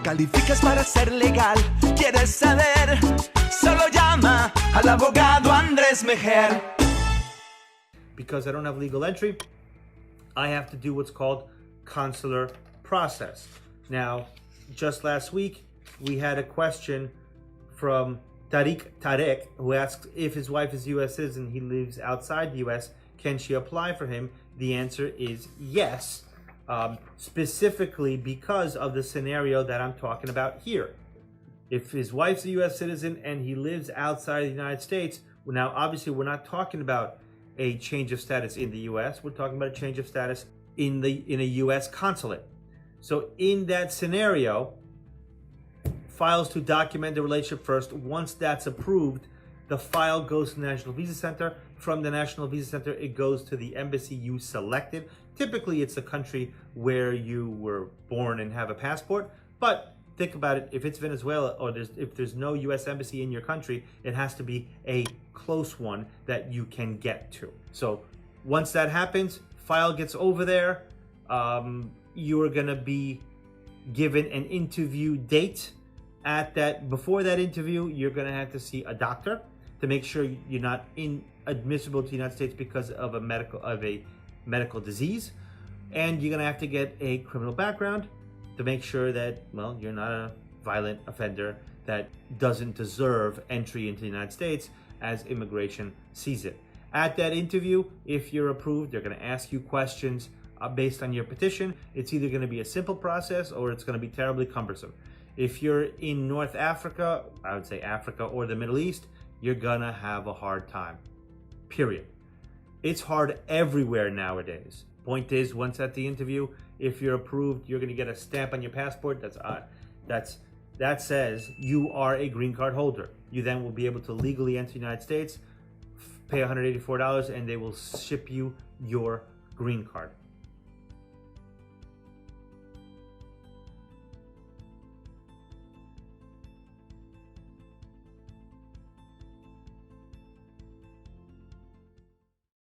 Calificas para ser legal, quieres saber, solo llama al abogado Andrés Mejer. Because I don't have legal entry, I have to do what's called consular process. Now, just last week, we had a question from Tarek, who asks if his wife is a U.S. citizen, he lives outside the U.S., can she apply for him? The answer is yes, specifically because of the scenario that I'm talking about here. If his wife's a U.S. citizen and he lives outside the United States, now obviously we're not talking about a change of status in the U.S., we're talking about a change of status in a U.S. consulate. So in that scenario, files to document the relationship first. Once that's approved, the file goes to the National Visa Center. From the National Visa Center, it goes to the embassy you selected. Typically, it's the country where you were born and have a passport. But think about it, if it's Venezuela or if there's no U.S. embassy in your country, it has to be a close one that you can get to. So once that happens, file gets over there. You are going to be given an interview date. Before that interview, you're going to have to see a doctor to make sure you're not inadmissible to the United States because of a medical disease, and you're going to have to get a criminal background to make sure that, well, you're not a violent offender that doesn't deserve entry into the United States as immigration sees it. At that interview, if you're approved, they're going to ask you questions based on your petition. It's either going to be a simple process or it's going to be terribly cumbersome. If you're in North Africa, I would say Africa or the Middle East, you're gonna have a hard time, period. It's hard everywhere nowadays. Point is, once at the interview, if you're approved, you're gonna get a stamp on your passport that says you are a green card holder. You then will be able to legally enter the United States, pay $184, and they will ship you your green card.